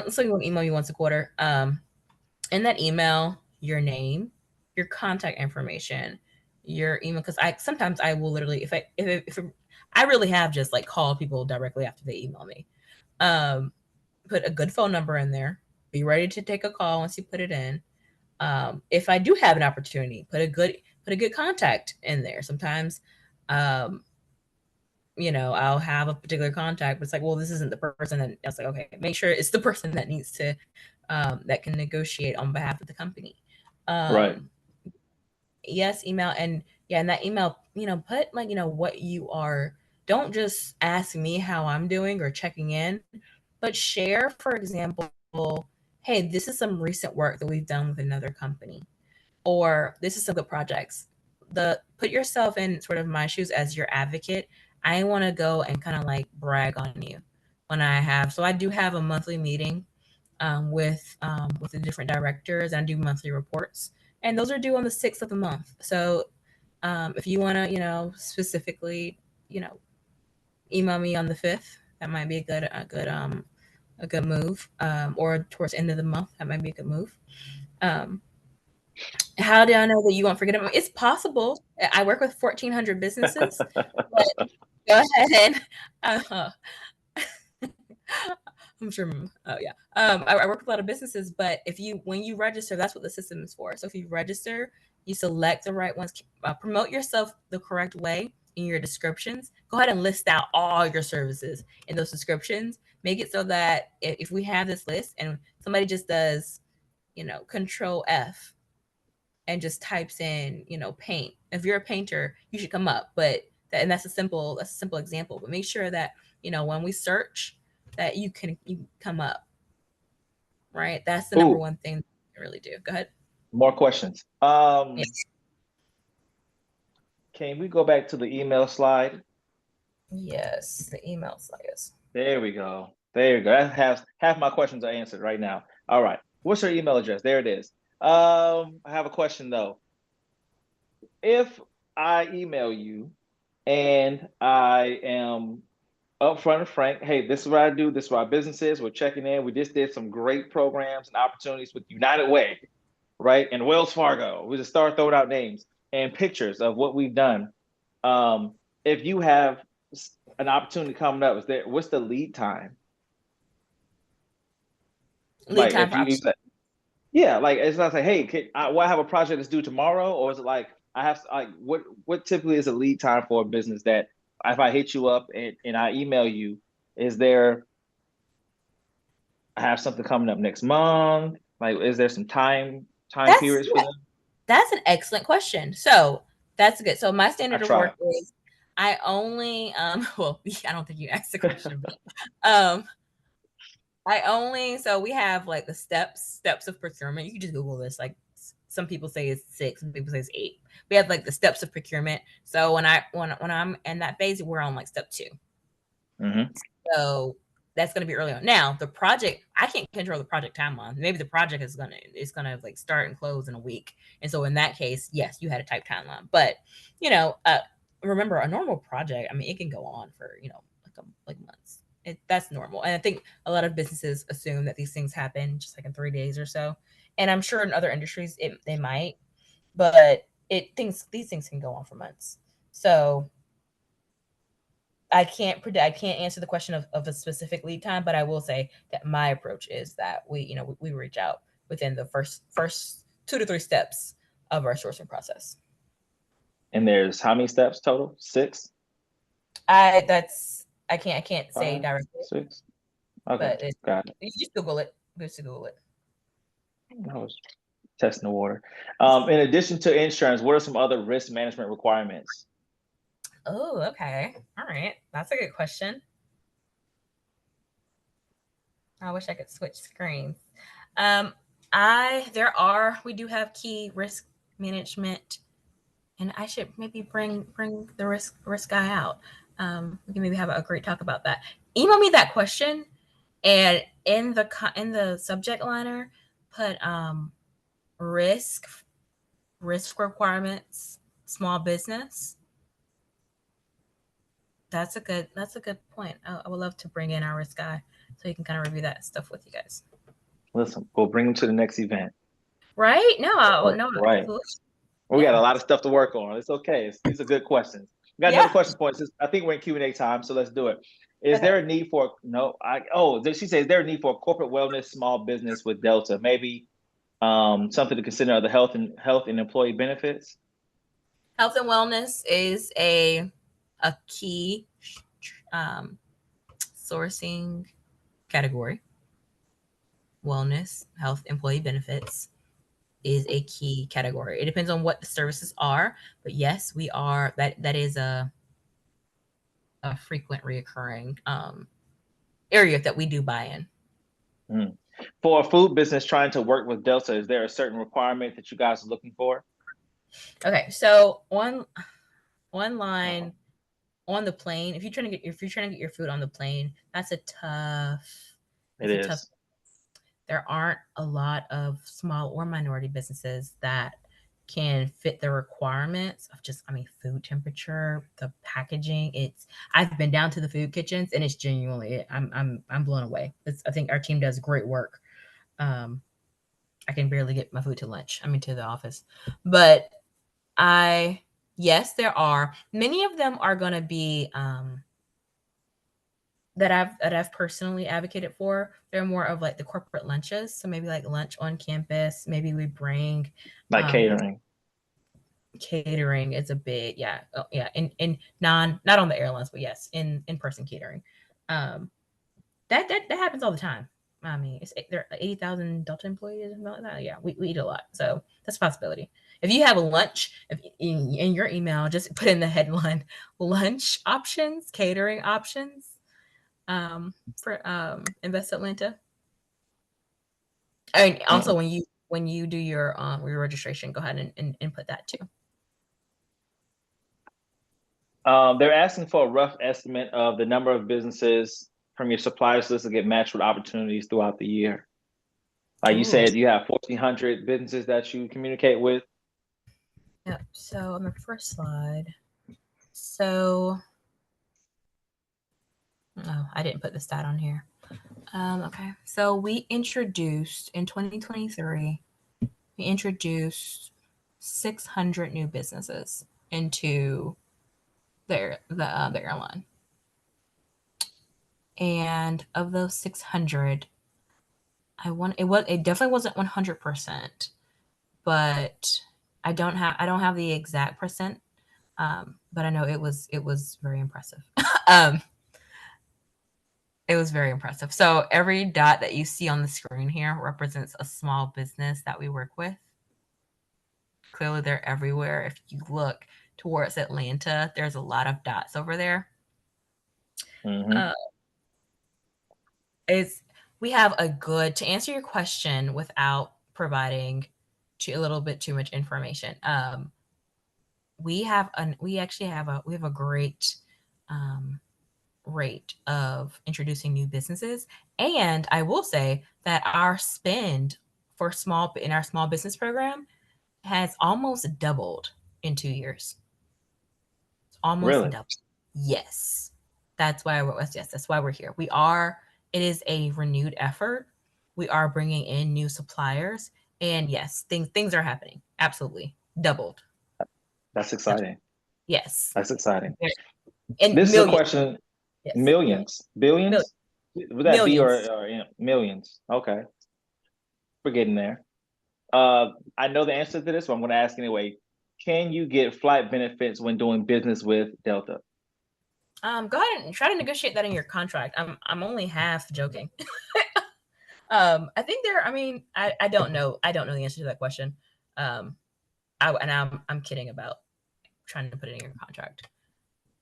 so you want to email me once a quarter. In that email, your name, your contact information, your email. Because I sometimes I will literally, if I really have just like called people directly after they email me. Um, put a good phone number in there. Be ready to take a call once you put it in. If I do have an opportunity, put a good contact in there. Sometimes, um, I'll have a particular contact, but it's like, well, this isn't the person. And I was like, okay, make sure it's the person that needs to that can negotiate on behalf of the company. Right. Um, yes, email, and yeah, in that email, put like what you are. Don't just ask me how I'm doing or checking in, but share, for example, hey, this is some recent work that we've done with another company, or this is some good projects. The Put yourself in sort of my shoes as your advocate. I want to go and kind of like brag on you when I do have a monthly meeting with the different directors, and I do monthly reports, and those are due on the 6th of the month. So if you want to, specifically, you know, email me on the 5th, that might be a good move. Or towards the end of the month, that might be a good move. Um, how do I know that you won't forget about me? It's possible. I work with 1,400 businesses, but go ahead and I'm sure. Oh yeah. I work with a lot of businesses, but when you register, that's what the system is for. So if you register, you select the right ones, promote yourself the correct way in your descriptions. Go ahead and list out all your services in those descriptions. Make it so that if we have this list and somebody just does, Control F and just types in, paint. If you're a painter, you should come up. And that's a simple example. But make sure that when we search, that you come up, right? That's the number Ooh, one thing I really do. Go ahead. more questions. Yeah. Can we go back to the email slide? Yes, the email slides. There we go. There you go. That half my questions are answered right now. All right. What's your email address? There it is. I have a question though. If I email you and I am upfront and frank, hey, this is what I do, this is what our business is, we're checking in. We just did some great programs and opportunities with United Way, right? And Wells Fargo. We just start throwing out names and pictures of what we've done. If you have an opportunity coming up, what's the lead time? Lead Like time if for you option. say, yeah, like it's not like, hey, I have a project that's due tomorrow, or is it like I have like what typically is a lead time for a business that if I hit you up and I email you, is there I have something coming up next month? Like, is there some time That's periods for them? that's an excellent question. So that's good. So my I standard of try. work is I only well, I don't think you asked the question, but um So we have like the steps of procurement. You can just Google this. Like some people say it's 6, some people say it's 8. We have like the steps of procurement. So when I'm in that phase, we're on like step 2. Mm-hmm. So that's going to be early on. Now the project, I can't control the project timeline. Maybe the project is gonna like start and close in a week, and so in that case, yes, you had a type timeline. But you know, remember a normal project. I mean, it can go on for like months. That's normal, and I think a lot of businesses assume that these things happen just like in 3 days or so. And I'm sure in other industries they might, but these things can go on for months. So I can't predict. I can't answer the question of a specific lead time, but I will say that my approach is that we reach out within the first 2 to 3 steps of our sourcing process. And there's how many steps total? 6, I can't say 5, directly, 6. Okay, but got it. you just Google it. Just Google it. I was testing the water. In addition to insurance, what are some other risk management requirements? Oh, okay. All right. That's a good question. I wish I could switch screens. Um, we do have key risk management, and I should maybe bring the risk guy out. We can maybe have a great talk about that. Email me that question, and in the subject liner, put risk requirements, small business. That's a good point. I would love to bring in our risk guy so he can kind of review that stuff with you guys. Listen, we'll bring them to the next event. Right? No, no, Right. absolutely. We got Yeah. a lot of stuff to work on. It's okay. These are good questions. We got another Yeah. question point. I think we're in Q&A time, so let's do it. Is there Okay. a need for no? She says, is there a need for a corporate wellness small business with Delta? Maybe something to consider of the health and employee benefits. Health and wellness is a key um, sourcing category. Wellness, health, employee benefits is a key category. It depends on what the services are, but yes, we are that is a frequent reoccurring area that we do buy in. Mm. For a food business trying to work with Delta, is there a certain requirement that you guys are looking for? Okay, so one Uh-oh. line on the plane, if you're trying to get your food on the plane, It that's a tough. is. There aren't a lot of small or minority businesses that can fit the requirements of just, I mean, food temperature, the packaging. I've been down to the food kitchens, and it's genuinely, I'm blown away. I think our team does great work. Um, I can barely get my food to lunch. I mean, to the office, but I, yes, there are many of them are going to be, that I've personally advocated for. They're more of like the corporate lunches. So maybe like lunch on campus. Maybe we bring Like um, catering. catering is a big, yeah, yeah, in not on the airlines, but yes, in person catering. Um, that happens all the time. I mean, there are 80,000 Delta employees and like that. Yeah, we eat a lot, so that's a possibility. If you have a lunch, if in your email, just put in the headline lunch options, catering options, for Invest Atlanta. I mean, also Mm. when you do your registration, go ahead and input that too. They're asking for a rough estimate of the number of businesses from your suppliers list to get matched with opportunities throughout the year. Like you Ooh, said, you have 1,400 businesses that you communicate with. yeah. So on the first slide, so oh, I didn't put the stat on here. Okay, so we introduced in 2023, we introduced 600 new businesses into the airline, and of those 600, it definitely wasn't 100%, but I don't have the exact percent, but I know it was very impressive. um, it was very impressive. So every dot that you see on the screen here represents a small business that we work with. Clearly, they're everywhere. If you look towards Atlanta, there's a lot of dots over there. Hmm. Uh, it's we have a good, to answer your question without providing a little bit too much information. We actually have a great um, rate of introducing new businesses, and I will say that our spend for small in our small business program has almost doubled in 2 years. It's almost Really? doubled. Yes, that's why we're yes, that's why we're here. We are. It is a renewed effort. We are bringing in new suppliers, and yes, things are happening. Absolutely, doubled. That's Doubled. exciting. Yes, That's exciting. and This is a millions. question, Yes, millions, millions, millions, billions? Would that be millions. or millions? Okay, we're getting there. I know the answer to this, but I'm going to ask anyway. Can you get flight benefits when doing business with Delta? Go ahead and try to negotiate that in your contract. I'm only half joking. I think there. I mean, I don't know. I don't know the answer to that question. Um, I'm kidding about trying to put it in your contract.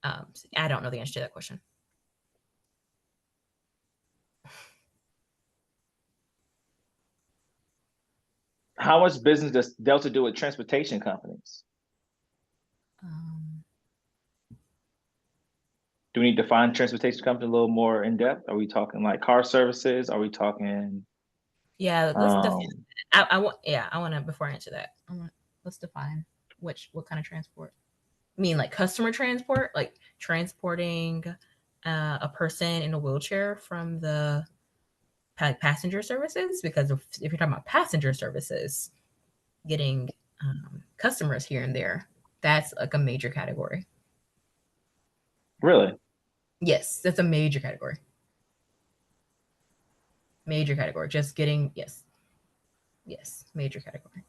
I don't know the answer to that question. How much business does Delta do with transportation companies? Um, Do we need to define transportation company a little more in depth? Are we talking like car services? Are we talking yeah, let's define. um I want. Yeah, I want to before I answer that. Let's define what kind of transport. I mean, like customer transport, like transporting a person in a wheelchair from the passenger services. Because if you're talking about passenger services, getting customers here and there, that's like a major category. really? Yes, that's a major category. Major category. Just getting yes, yes, major category.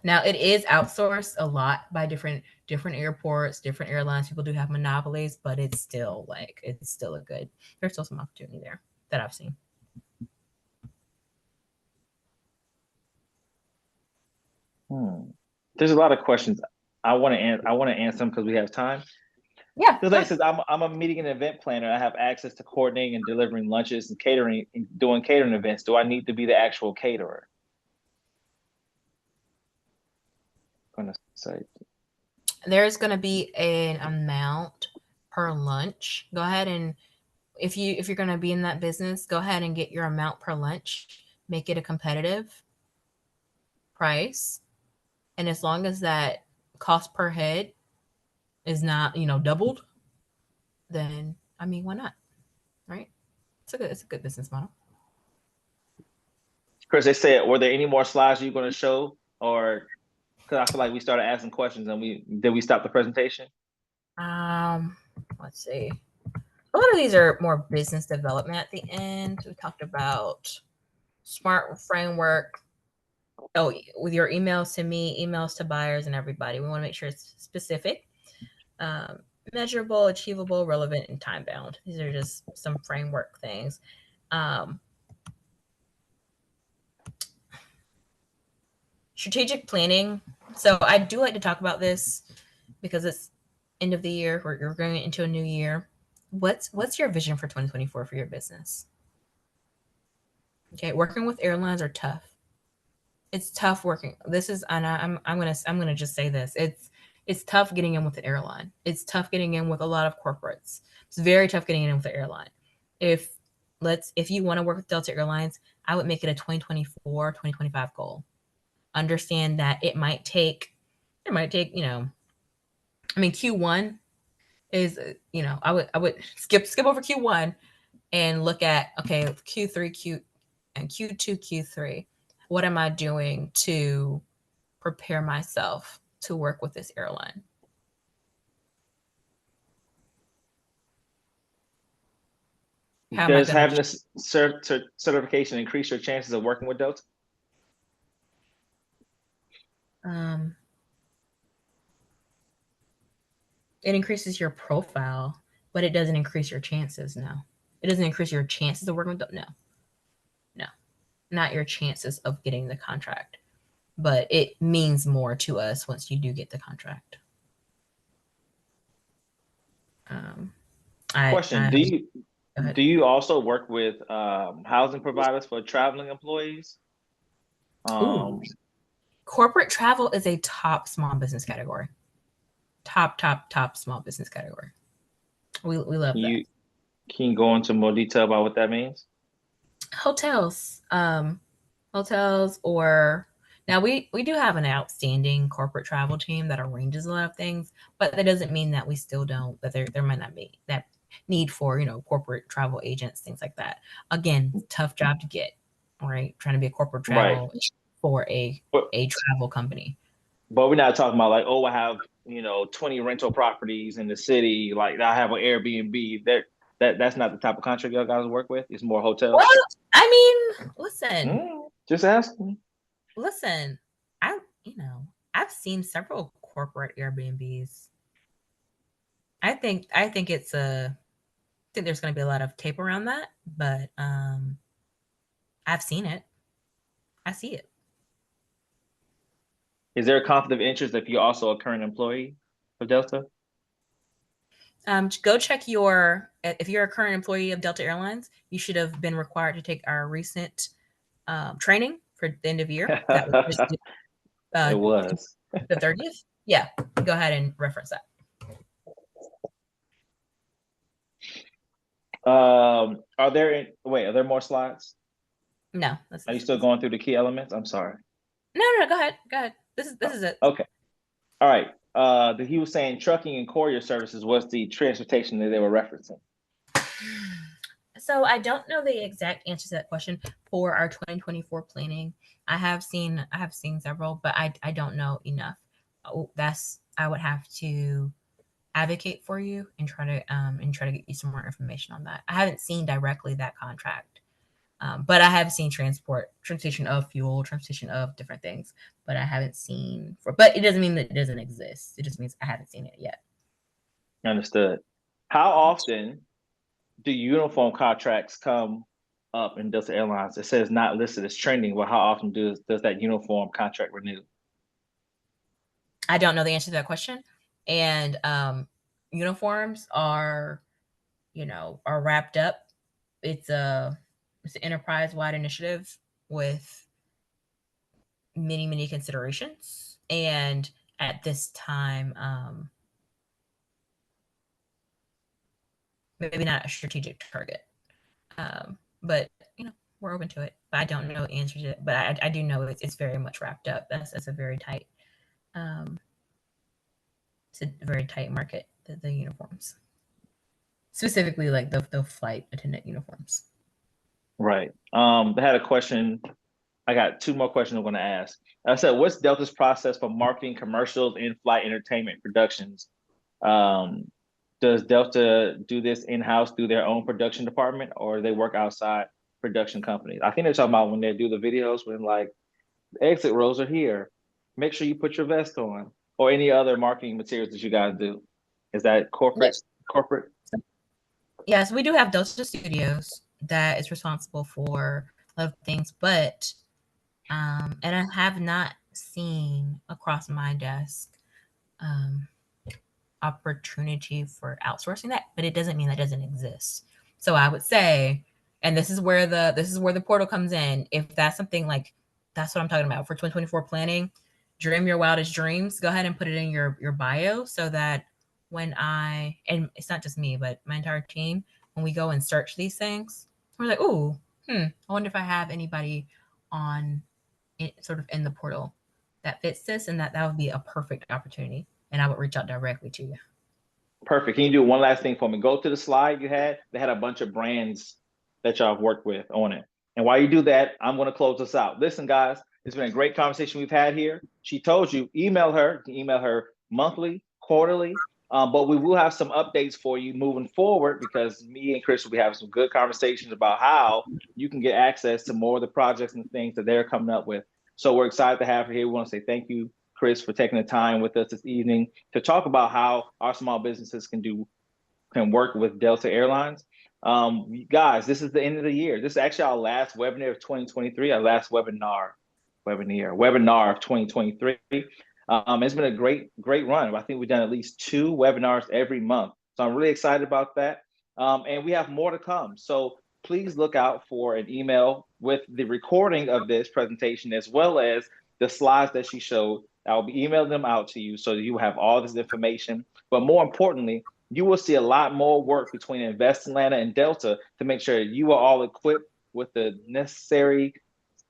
Now it is outsourced a lot by different airports, different airlines. People do have monopolies, but it's still like it's still a good. There's still some opportunity there that I've seen. Hmm. There's a lot of questions I want to answer them because we have time. Yeah, Because go like I ahead. said, I'm a meeting and event planner. I have access to coordinating and delivering lunches and catering and doing catering events. Do I need to be the actual caterer? I'm gonna say There's going to be an amount per lunch. Go ahead and if you're going to be in that business, go ahead and get your amount per lunch. Make it a competitive price, and as long as that cost per head is not doubled, then I mean, why not, right? It's a good business model. Chris, they said, were there any more slides you're gonna show? Or because I feel like we started asking questions and we stop the presentation? Um, let's see. A lot of these are more business development at the end. We talked about smart framework. Oh, with your emails to me, emails to buyers and everybody. We want to make sure it's specific, um, measurable, achievable, relevant, and time bound. These are just some framework things. Um, Strategic planning. So I do like to talk about this because it's end of the year. We're going into a new year. What's your vision for 2024 for your business? Okay, working with airlines are tough. It's tough working. This is, and I'm gonna just say this. It's tough getting in with the airline. It's tough getting in with a lot of corporates. It's very tough getting in with the airline. If if you want to work with Delta Airlines, I would make it a 2024, 2025 goal. Understand that it might take, I mean, Q1 is, I would skip over Q1 and look at, okay, Q3, and Q2, Q3. What am I doing to prepare myself to work with this airline? How am I Does going to, having this certification increase your chances of working with Delta? um, it increases your profile, but it doesn't increase your chances. No, it doesn't increase your chances of working with them. No, no, not your chances of getting the contract, but it means more to us once you do get the contract. Um, I Question: Do you go Go ahead. Do you also work with housing providers for traveling employees? Ooh, Um, corporate travel is a top small business category. Top small business category. We love can that. you go into more detail about what that means? Hotels, hotels, or now we do have an outstanding corporate travel team that arranges a lot of things, but that doesn't mean that we still don't that there might not be that need for corporate travel agents, things like that. Again, tough job to get, right? Trying to be a corporate Right. travel for But a travel company. we're not talking about like, oh, I have, 20 rental properties in the city. Like I have an Airbnb. That's not the type of contract y'all guys work with. It's more Well, hotels. I mean, listen, Just asking. listen. I I've seen several corporate Airbnbs. I think think there's going to be a lot of tape around that, but I've seen it. I see it. Is there a conflict of interest if you're also a current employee of Delta? Go check your if you're a current employee of Delta Airlines, you should have been required to take our recent training for the end of year. That was just It uh, was. the 30th. Yeah, go ahead and reference that. Are there more slides? No, Are you still going through the key elements? I'm sorry. no. Go ahead. Go ahead. This is it. Okay. All right. He was saying trucking and courier services was the transportation that they were referencing. So I don't know the exact answer to that question for our 2024 planning. I have seen several, but I don't know enough. Oh, that's I would have to advocate for you and try to get you some more information on that. I haven't seen directly that contract, but I have seen transportation of fuel, transportation of different things. But I haven't seen for. But it doesn't mean that it doesn't exist. It just means I haven't seen it yet. Understood. How often do uniform contracts come up in Delta Airlines? It says not listed as trending, but how often does that uniform contract renew? I don't know the answer to that question, and uniforms are wrapped up. It's a it's an enterprise wide initiative with many considerations, and at this time, maybe not a strategic target. But we're open to it. But I don't know the answer to it. But I do know it's very much wrapped up. That's a very tight um, it's a very tight market. The uniforms, specifically like the flight attendant uniforms. Right. They had a question. I got two more questions I'm going to ask. I said, what's Delta's process for marketing commercials in flight entertainment productions? Um, does Delta do this in-house through their own production department, or they work outside production companies? I think they're talking about when they do the videos when like the exit rows are here. Make sure you put your vest on, or any other marketing materials that you guys do. Is that corporate? Yes. Corporate? Yes, we do have Delta Studios that is responsible for a lot of things, but and I have not seen across my desk um, opportunity for outsourcing that, but it doesn't mean that doesn't exist. So I would say, and this is where the portal comes in. If that's something like that's what I'm talking about for 2024 planning, dream your wildest dreams. Go ahead and put it in your bio so that when and it's not just me, but my entire team, when we go and search these things, we're like, oh, I wonder if I have anybody on it, sort of in the portal that fits this, and that would be a perfect opportunity, and I would reach out directly to you. Perfect. Can you do one last thing for me? Go to the slide you had. They had a bunch of brands that y'all have worked with on it. And while you do that, I'm going to close this out. Listen, guys, it's been a great conversation we've had here. She told you, email her. You can email her monthly, quarterly, but we will have some updates for you moving forward because me and Chris will be having some good conversations about how you can get access to more of the projects and things that they're coming up with. So we're excited to have her here. We want to say thank you, Chris, for taking the time with us this evening to talk about how our small businesses can work with Delta Airlines. Guys, this is the end of the year. This is actually our last webinar of 2023, our last webinar of 2023. It's been a great run. I think we've done at least 2 webinars every month. So I'm really excited about that. and we have more to come. So please look out for an email with the recording of this presentation as well as the slides that she showed. I'll be emailing them out to you so you have all this information. But more importantly, you will see a lot more work between Invest Atlanta and Delta to make sure you are all equipped with the necessary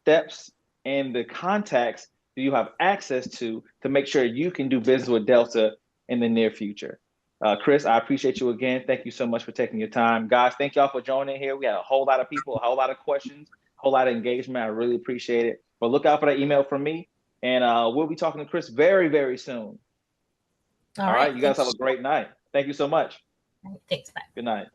steps and the contacts that you have access to make sure you can do business with Delta in the near future. Chris, I appreciate you again. Thank you so much for taking your time. Guys, thank y'all for joining here. We had a whole lot of people, a whole lot of questions, a whole lot of engagement. I really appreciate it. But look out for that email from me. And we'll be talking to Chris very, very soon. All All right. right. You guys have a great night. Thank you so much. Thanks. Bye. Good night.